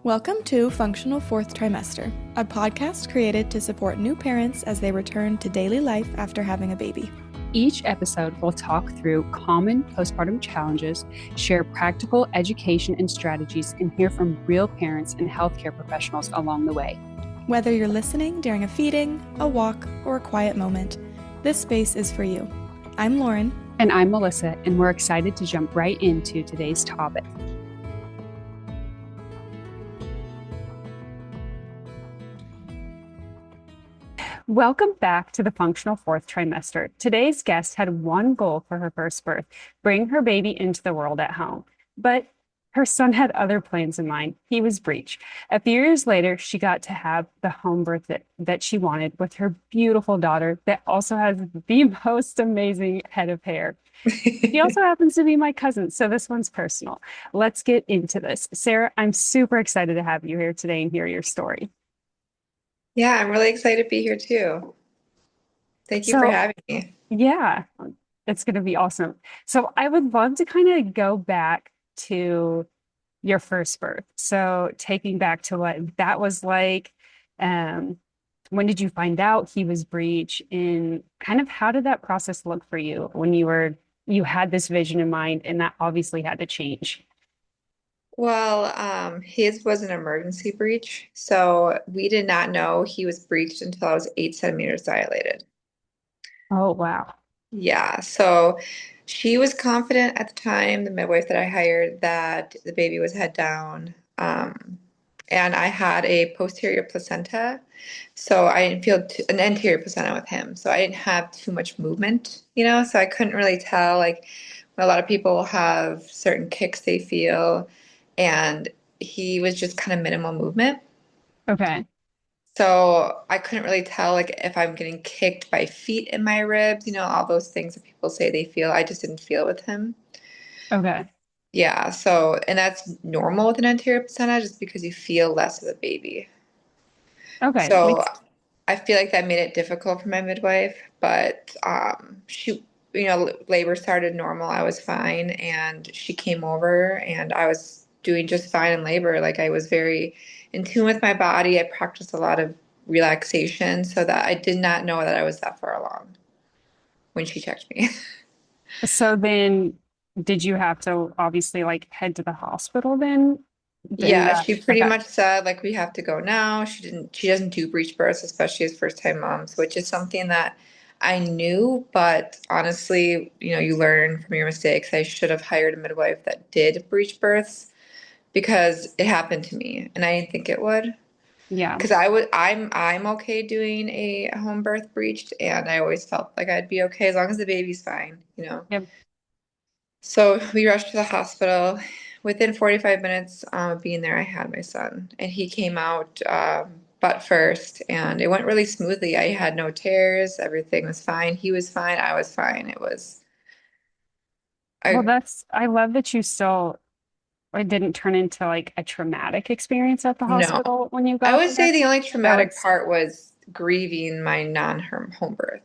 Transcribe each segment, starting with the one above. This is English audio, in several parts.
Welcome to Functional Fourth Trimester, a podcast created to support new parents as they return to daily life after having a baby. Each episode will talk through common postpartum challenges, share practical education and strategies, and hear from real parents and healthcare professionals along the way. Whether you're listening during a feeding, a walk, or a quiet moment, this space is for you. I'm Lauren. And I'm Melissa, and we're excited to jump right into today's topic. Welcome back to the Functional Fourth Trimester. Today's guest had one goal for her first birth: bring her baby into the world at home. But her son had other plans in mind. He was breech. A few years later, she got to have the home birth that she wanted with her beautiful daughter that also has the most amazing head of hair. He also happens to be my cousin, so this one's personal. Let's get into this. Sarah, I'm super excited to have you here today and hear your story. Yeah, I'm really excited to be here too. Thank you for having me. Yeah, it's going to be awesome. So I would love to kind of go back to your first birth. So taking back to what that was like, when did you find out he was breech, and kind of how did that process look for you when you had this vision in mind, and that obviously had to change? Well, his was an emergency breech, so we did not know he was breeched until I was 8 centimeters dilated. Oh, wow. Yeah, so she was confident at the time, the midwife that I hired, that the baby was head down. And I had a posterior placenta, so I didn't feel an anterior placenta with him, so I didn't have too much movement, so I couldn't really tell. Like, a lot of people have certain kicks they feel, and he was just kind of minimal movement. Okay. So I couldn't really tell, like, if I'm getting kicked by feet in my ribs, all those things that people say they feel. I just didn't feel with him. Okay. Yeah, so, and that's normal with an anterior placenta just because you feel less of the baby. Okay. So I feel like that made it difficult for my midwife, but she, labor started normal. I was fine, and she came over, and I was doing just fine in labor. Like, I was very in tune with my body. I practiced a lot of relaxation so that I did not know that I was that far along when she checked me. So then did you have to obviously like head to the hospital then? Yeah, she pretty Okay. much said, like, we have to go now. She doesn't do breech births, especially as first time moms, which is something that I knew, but honestly, you learn from your mistakes. I should have hired a midwife that did breech births because it happened to me and I didn't think it would. Yeah. Because I'm okay doing a home birth breached, and I always felt like I'd be okay as long as the baby's fine. Yep. So we rushed to the hospital. Within 45 minutes of being there, I had my son, and he came out butt first, and it went really smoothly. I had no tears. Everything was fine. He was fine. I was fine. Well, I, I love that it didn't turn into like a traumatic experience at the no, hospital when you I got would say there. the only That traumatic was, part was grieving my non-home birth,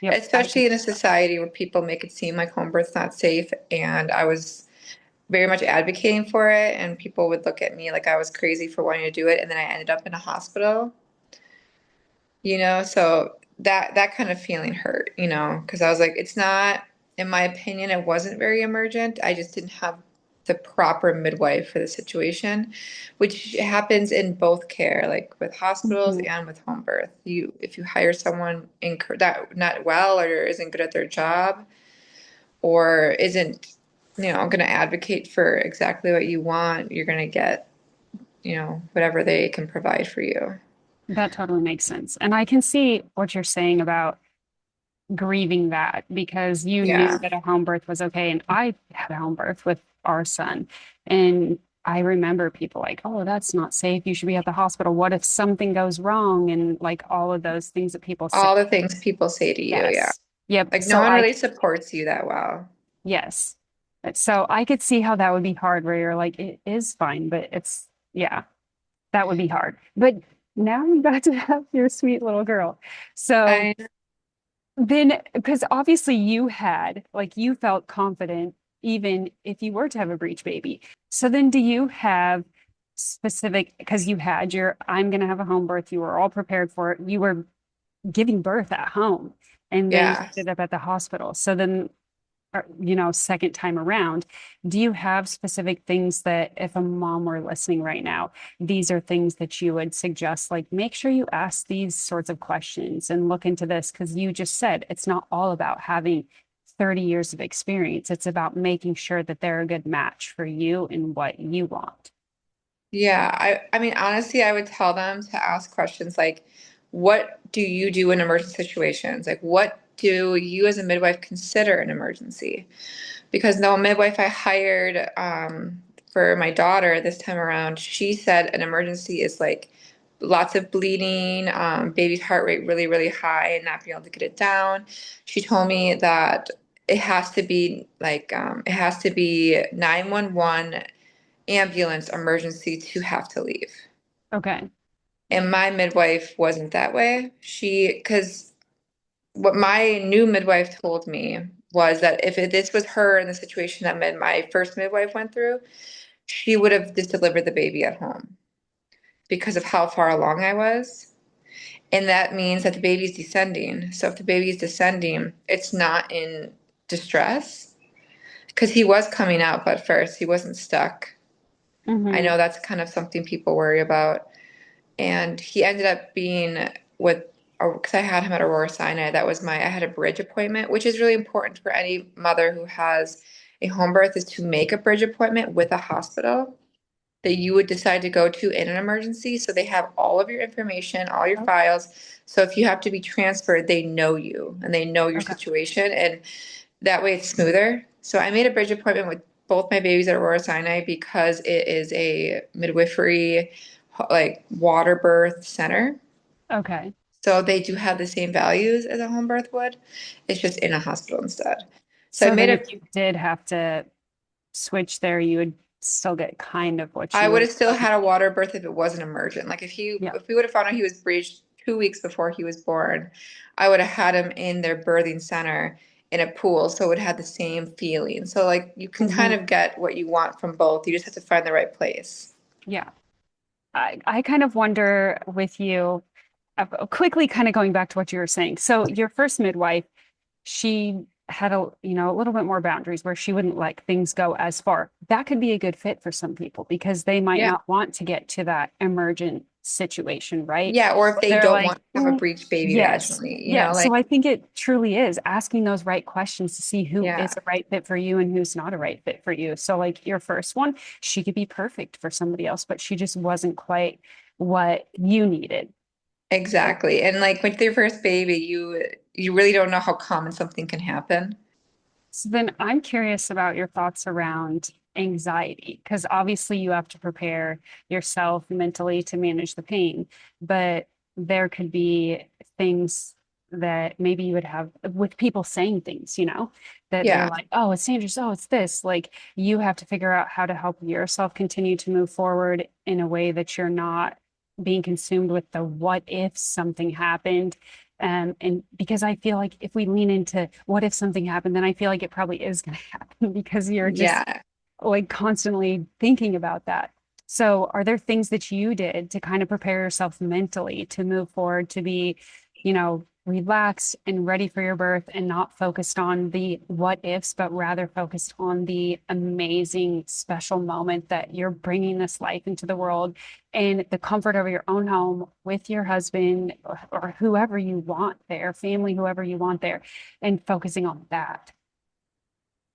yep. especially in a society where people make it seem like home birth's not safe. And I was very much advocating for it, and people would look at me like I was crazy for wanting to do it. And then I ended up in a hospital, so that kind of feeling hurt, because I was like, it's not, in my opinion, it wasn't very emergent. I just didn't have the proper midwife for the situation, which happens in both care, like with hospitals Mhm. and with home birth. If you hire someone that not well or isn't good at their job or isn't, going to advocate for exactly what you want, you're going to get, whatever they can provide for you. That totally makes sense. And I can see what you're saying about grieving that because you knew Yeah. that a home birth was okay. And I had a home birth with our son. And I remember people like, oh, that's not safe. You should be at the hospital. What if something goes wrong? And like all of those things that people say. All the things people say to you, yeah. Yes. Yep. Like, no one really supports you that well. Yes. So I could see how that would be hard where you're like, it is fine, but yeah, that would be hard. But now you got to have your sweet little girl. So I then, because obviously you felt confident even if you were to have a breech baby. So then do you have specific, because you had your, I'm going to have a home birth, you were all prepared for it, you were giving birth at home, and then you Yeah. ended up at the hospital. So then, second time around, do you have specific things that if a mom were listening right now, these are things that you would suggest, like make sure you ask these sorts of questions and look into this? Because you just said it's not all about having 30 years of experience. It's about making sure that they're a good match for you and what you want. Yeah, I mean, honestly, I would tell them to ask questions like, what do you do in emergency situations? Like, what do you as a midwife consider an emergency? Because no midwife I hired for my daughter this time around, she said an emergency is like lots of bleeding, baby's heart rate really, really high and not being able to get it down. She told me that it has to be like it has to be 911 ambulance emergency to have to leave. Okay. And my midwife wasn't that way. Because what my new midwife told me was that if this was her in the situation that my first midwife went through, she would have just delivered the baby at home because of how far along I was. And that means that the baby's descending. So if the baby is descending, it's not in distress because he was coming out, but first he wasn't stuck. I Hmm. know that's kind of something people worry about. And he ended up being with, because I had him at Aurora Sinai. I had a bridge appointment, which is really important for any mother who has a home birth, is to make a bridge appointment with a hospital that you would decide to go to in an emergency. So they have all of your information, all your files. So if you have to be transferred, they know you and they know your Okay. situation. And that way it's smoother. So I made a bridge appointment with both my babies at Aurora Sinai because it is a midwifery, like water birth center. Okay. So they do have the same values as a home birth would. It's just in a hospital instead. So I So made then a if you did have to switch there, you would still get kind of what I you would would have still want. had a water birth if it wasn't emergent. Like Yeah. if we would have found out he was breached 2 weeks before he was born, I would have had him in their birthing center in a pool, so it would have the same feeling. So like you can kind Hmm. of get what you want from both. You just have to find the right place. Yeah. I kind of wonder with you, quickly kind of going back to what you were saying. So your first midwife, she had a little bit more boundaries where she wouldn't let things go as far. That could be a good fit for some people because they might Yeah. not want to get to that emergent situation, right? Yeah, or if they They're don't like, want to have a breech baby yes. vaginally, Yeah. like So I think it truly is asking those right questions to see who yeah. is a right fit for you and who's not a right fit for you. So, like your first one, she could be perfect for somebody else, but she just wasn't quite what you needed. Exactly. And like with your first baby, you really don't know how common something can happen. So then I'm curious about your thoughts around anxiety, because obviously you have to prepare yourself mentally to manage the pain, but there could be things that maybe you would have with people saying things, that they're Yeah, like, oh, it's dangerous. Oh, it's this. Like you have to figure out how to help yourself continue to move forward in a way that you're not being consumed with the what if something happened, and because I feel like if we lean into what if something happened, then I feel like it probably is going to happen because you're just yeah. like constantly thinking about that. So, are there things that you did to kind of prepare yourself mentally to move forward, to be, relaxed and ready for your birth and not focused on the what ifs, but rather focused on the amazing, special moment that you're bringing this life into the world in the comfort of your own home with your husband or whoever you want there, family, whoever you want there, and focusing on that?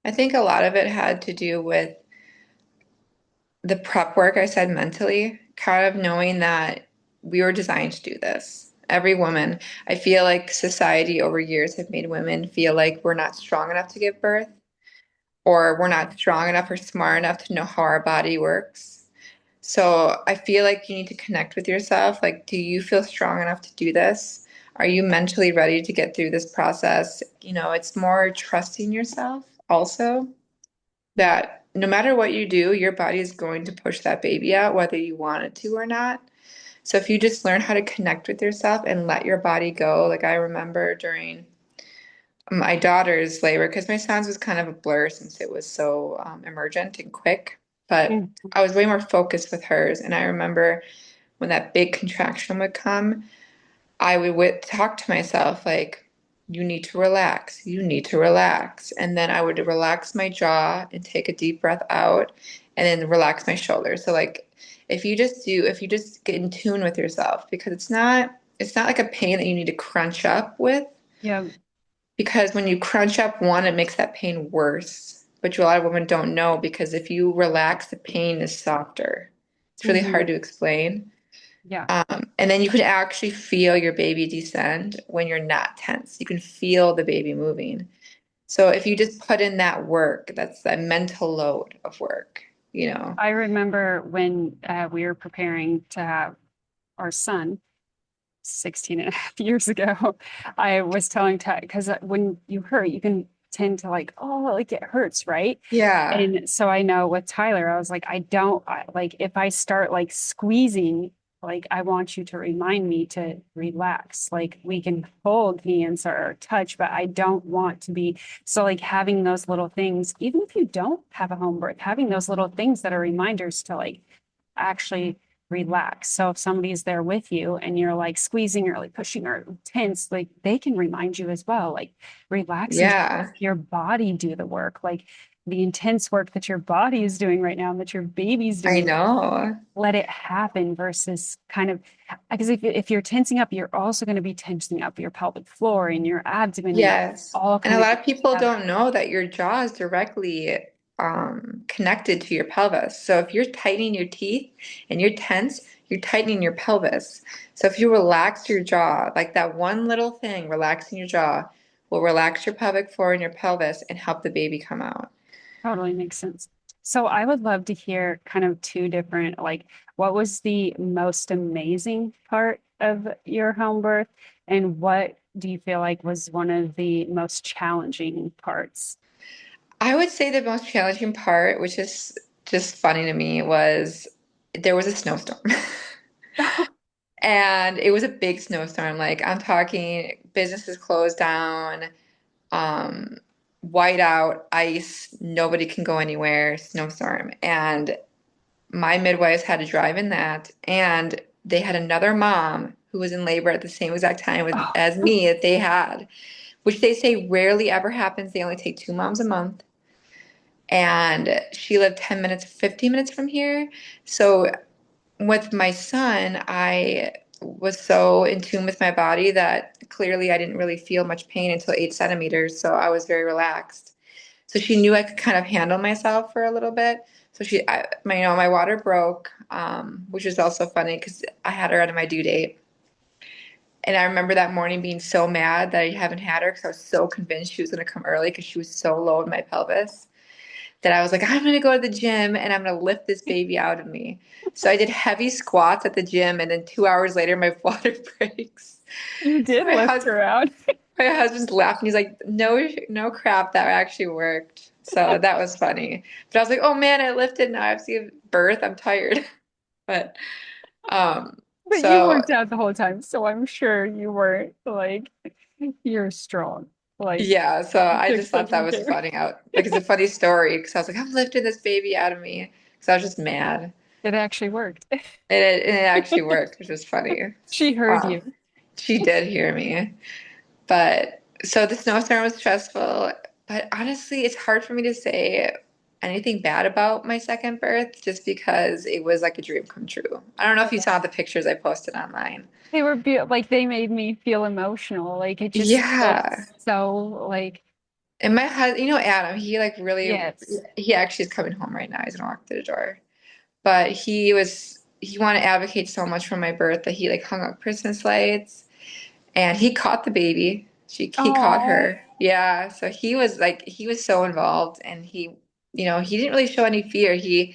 I think a lot of it had to do with the prep work I said mentally, kind of knowing that we were designed to do this. Every woman, I feel like society over years have made women feel like we're not strong enough to give birth, or we're not strong enough or smart enough to know how our body works. So I feel like you need to connect with yourself. Like, do you feel strong enough to do this? Are you mentally ready to get through this process? It's more trusting yourself also, that no matter what you do, your body is going to push that baby out, whether you want it to or not. So if you just learn how to connect with yourself and let your body go, like I remember during my daughter's labor, because my son's was kind of a blur since it was so emergent and quick. but Mhm. I was way more focused with hers. And I remember when that big contraction would come, I would talk to myself like, you need to relax, you need to relax. And then I would relax my jaw and take a deep breath out and then relax my shoulders. So like if you just get in tune with yourself, because it's not like a pain that you need to crunch up with, Yeah. because when you crunch up one, it makes that pain worse. But a lot of women don't know, because if you relax, the pain is softer. It's really Hmm. hard to explain. Yeah, And then you can actually feel your baby descend when you're not tense. You can feel the baby moving. So if you just put in that work, that's that mental load of work, you know. I remember when we were preparing to have our son 16 and a half years ago. I was telling Ty, because when you hurt, you can tend to like, oh, like it hurts, right? Yeah. And so I know with Tyler, I was like, like if I start like squeezing, like I want you to remind me to relax. Like we can hold hands or touch, but I don't want to be. So like having those little things, even if you don't have a home birth, having those little things that are reminders to like actually relax. So if somebody's there with you and you're like squeezing or like pushing or tense, like they can remind you as well, like relax and let Yeah. your body do the work, like the intense work that your body is doing right now and that your baby's I doing. know. Let it happen versus kind of because if you're tensing up, you're also going to be tensing up your pelvic floor and your abdomen and Yes. all And a kind of lot get of people together. don't know that your jaw is directly connected to your pelvis. So if you're tightening your teeth and you're tense, you're tightening your pelvis. So if you relax your jaw, like that one little thing, relaxing your jaw will relax your pelvic floor and your pelvis and help the baby come out. Totally makes sense. So I would love to hear kind of two different, like, what was the most amazing part of your home birth, and what do you feel like was one of the most challenging parts? I would say the most challenging part, which is just funny to me, was there was a snowstorm. And it was a big snowstorm. Like I'm talking businesses closed down, um, white out, ice, nobody can go anywhere, snowstorm. And my midwives had to drive in that. And they had another mom who was in labor at the same exact time Oh, as me that they had, which they say rarely ever happens. They only take two moms a month. And she lived 10 minutes, 15 minutes from here. So with my son, I was so in tune with my body that clearly I didn't really feel much pain until 8 centimeters. So I was very relaxed. So she knew I could kind of handle myself for a little bit. So my water broke, which was also funny because I had her at my due date. And I remember that morning being so mad that I haven't had her because I was so convinced she was going to come early because she was so low in my pelvis, that I was like, I'm going to go to the gym and I'm going to lift this baby out of me. So I did heavy squats at the gym, and then 2 hours later, my water breaks. you So did lift her out. my husband's laughing. He's like, no, no crap, that actually worked. So that was funny. But I was like, oh man, I lifted. Now I have to give birth. I'm tired. But um, But you so worked out the whole time, so I'm sure you weren't like you're strong. Like yeah, so you I took just thought such that good was care. funny out. Like it's a funny story because I was like, I'm lifting this baby out of me because I was just mad. It actually worked. And it actually worked, which was funny. She heard Um, you. she did hear me. But so the snowstorm was stressful. But honestly, it's hard for me to say anything bad about my second birth just because it was like a dream come true. I don't know if you saw the pictures I posted online. They were be like they made me feel emotional. Like it just Yeah. looks so like And my husband, Adam, he like really, yes. he actually is coming home right now. He's gonna walk through the door. But he wanted to advocate so much for my birth that he like hung up Christmas lights. And he caught the baby. He caught Oh, her. Yeah. So he was so involved, and he didn't really show any fear. He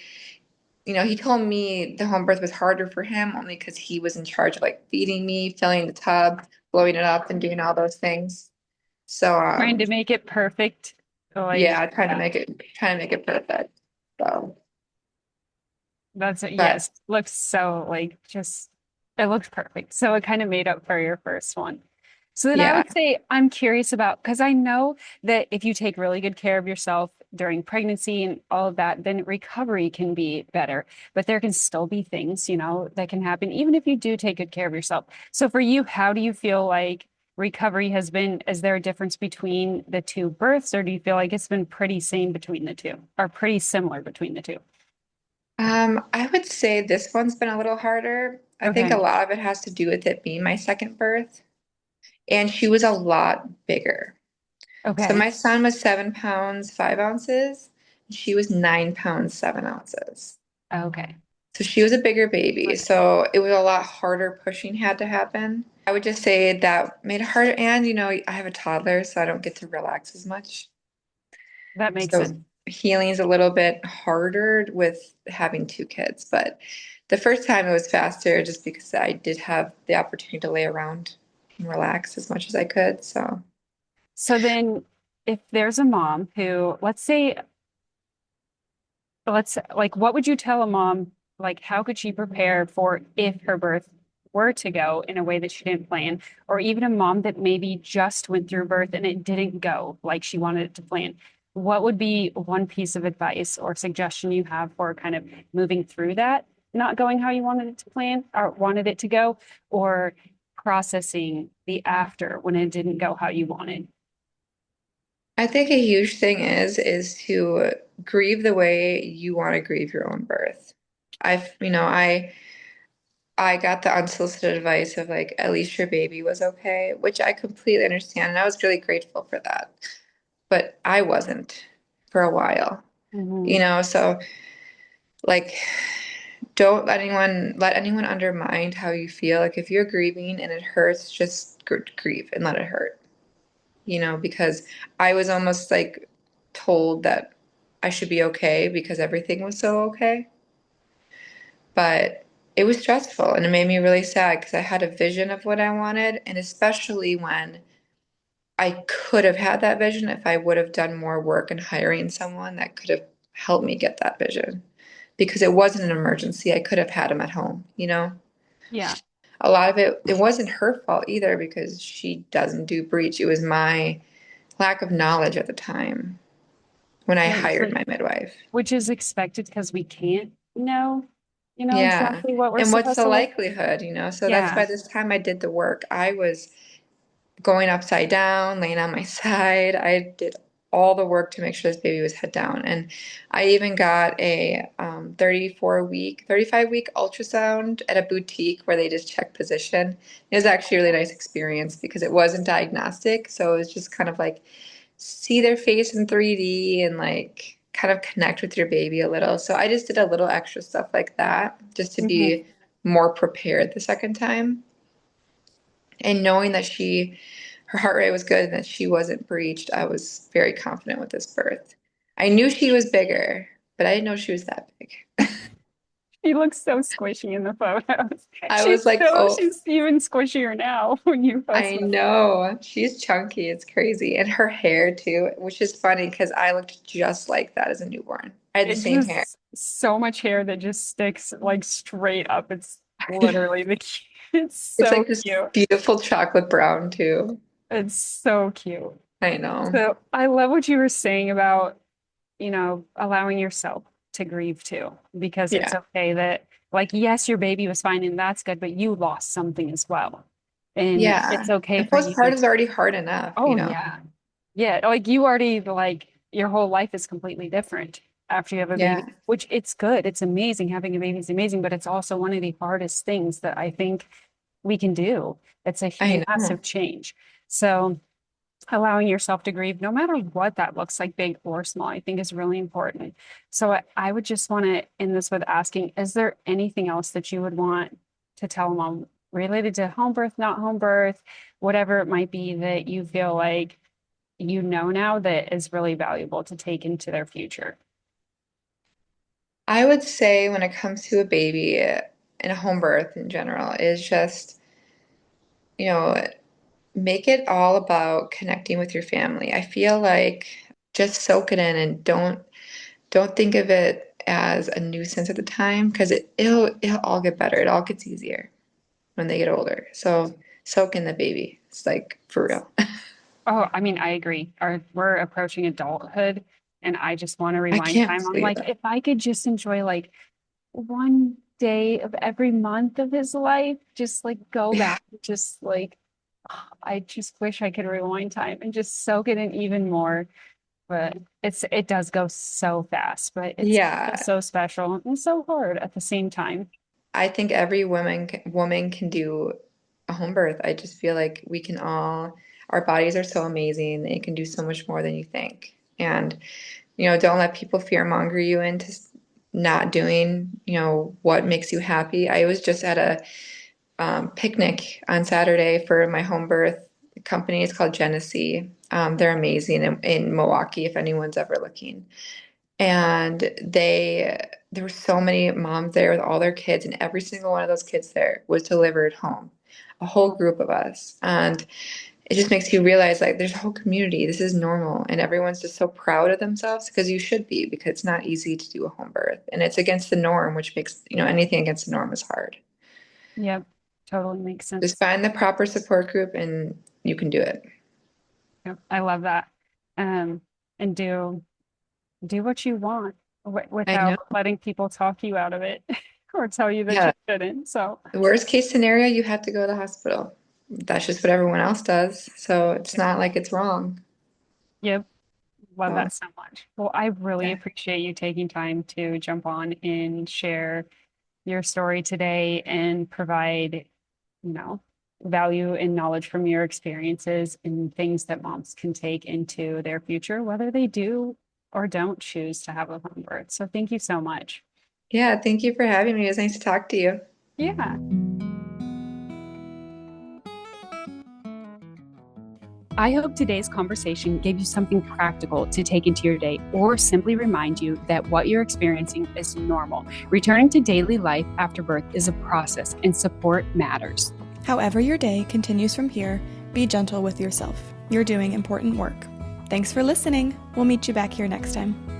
told me the home birth was harder for him only because he was in charge of like feeding me, filling the tub, blowing it up, and doing all those things. So trying to make it perfect. Like yeah, trying to make it perfect. So, that's but yes, looks so like just it looks perfect. So it kind of made up for your first one. So then I Yeah. would say I'm curious about, because I know that if you take really good care of yourself during pregnancy and all of that, then recovery can be better. But there can still be things, that can happen even if you do take good care of yourself. So for you, how do you feel like recovery has been? Is there a difference between the two births, or do you feel like it's been pretty same between the two, or pretty similar between the two? I would say this one's been a little harder. I think a Okay. lot of it has to do with it being my second birth, and she was a lot bigger. So Okay. my son was 7 pounds, 5 ounces, and she was 9 pounds, 7 ounces. Okay. So she was a bigger baby. Okay. So it was a lot harder pushing had to happen. I would just say that made it harder. And, I have a toddler, so I don't get to relax as much. That makes sense. So healing's a little bit harder with having two kids. But the first time it was faster just because I did have the opportunity to lay around and relax as much as I could. So So then if there's a mom who, let's like, what would you tell a mom? Like, how could she prepare for if her birth were to go in a way that she didn't plan, or even a mom that maybe just went through birth and it didn't go like she wanted it to plan? What would be one piece of advice or suggestion you have for kind of moving through that, not going how you wanted it to plan or wanted it to go, or processing the after when it didn't go how you wanted? I think a huge thing is to grieve the way you want to grieve your own birth. I got the unsolicited advice of like, at least your baby was okay, which I completely understand. And I was really grateful for that. But I wasn't for a while, Mhm. so like, don't let anyone undermine how you feel. Like, if you're grieving and it hurts, just grieve and let it hurt, because I was almost like told that I should be okay because everything was so okay. But it was stressful and it made me really sad because I had a vision of what I wanted. And especially when I could have had that vision if I would have done more work in hiring someone that could have helped me get that vision. Because it wasn't an emergency. I could have had him at home. Yeah. A lot of it wasn't her fault either because she doesn't do breech. It was my lack of knowledge at the time when I Right. hired my midwife. Which is expected because we can't know, Yeah. exactly what we're And what's supposed the to look. likelihood? So that's Yeah. by this time I did the work. I was going upside down, laying on my side. I did all the work to make sure this baby was head down. And I even got a 35-week ultrasound at a boutique where they just check position. It was actually a really nice experience because it wasn't diagnostic. So it was just kind of like see their face in 3D and like kind of connect with your baby a little. So I just did a little extra stuff like that just to Hmm. be more prepared the second time. And knowing that her heart rate was good and that she wasn't breached, I was very confident with this birth. I knew she was bigger, but I didn't know she was that big. She looks so squishy in the photos. I was like, oh, She's even squishier now when you post I them. know. She's chunky. It's crazy. And her hair too, which is funny because I looked just like that as a newborn. I had the It's same hair. just so much hair that just sticks like straight up. It's literally it's It's so like this cute. beautiful chocolate brown too. It's so cute. I know. So I love what you were saying about allowing yourself to grieve too, because it's Yeah. okay that, like, yes, your baby was fine and that's good, but you lost something as well. And it's Yeah. okay And for you to, postpartum is already hard enough, oh, yeah. Yeah. Like, you already, like, your whole life is completely different after you have a baby, Yeah. which it's good. It's amazing. Having a baby is amazing, but it's also one of the hardest things that I think we can do. It's a I know. massive change. So, allowing yourself to grieve, no matter what that looks like, big or small, I think is really important. So I would just want to end this with asking, is there anything else that you would want to tell a mom related to home birth, not home birth, whatever it might be that you feel like now that is really valuable to take into their future? I would say when it comes to a baby and a home birth in general is just, you know, make it all about connecting with your family. I feel like just soak it in and don't think of it as a nuisance at the time because it'll all get better. It all gets easier when they get older. So soak in the baby. It's like for real. Oh, I mean, I agree. We're approaching adulthood, and I just want to I rewind can't time. I'm believe like, that. if I could just enjoy like one day of every month of his life, just like go back, just like, I just wish I could rewind time and just soak it in even more. But it does go so fast, but it's Yeah, so special and so hard at the same time. I think every woman can do a home birth. I just feel like we can all, our bodies are so amazing. They can do so much more than you think. And, don't let people fear monger you into not doing, what makes you happy. I was just at a picnic on Saturday for my home birth company. It's called Genesee. They're amazing in Milwaukee, if anyone's ever looking. And there were so many moms there with all their kids, and every single one of those kids there was delivered home, a whole group of us. And it just makes you realize like there's a whole community. This is normal, and everyone's just so proud of themselves because you should be, because it's not easy to do a home birth, and it's against the norm, which makes, anything against the norm is hard. Yep, totally makes Just sense. find the proper support group and you can do it. Yep, I love that. Um, and do what you want I know. without letting people talk you out of it or tell you that you Yeah. shouldn't. So, The worst case scenario, you have to go to the hospital. That's just what everyone else does. So it's not like it's wrong. yep, love So that so much. Well, I really yeah. appreciate you taking time to jump on and share your story today and provide, you know, value and knowledge from your experiences and things that moms can take into their future, whether they do or don't choose to have a home birth. So thank you so much. Yeah, thank you for having me. It was nice to talk to you. Yeah. I hope today's conversation gave you something practical to take into your day or simply remind you that what you're experiencing is normal. Returning to daily life after birth is a process and support matters. However your day continues from here, be gentle with yourself. You're doing important work. Thanks for listening. We'll meet you back here next time.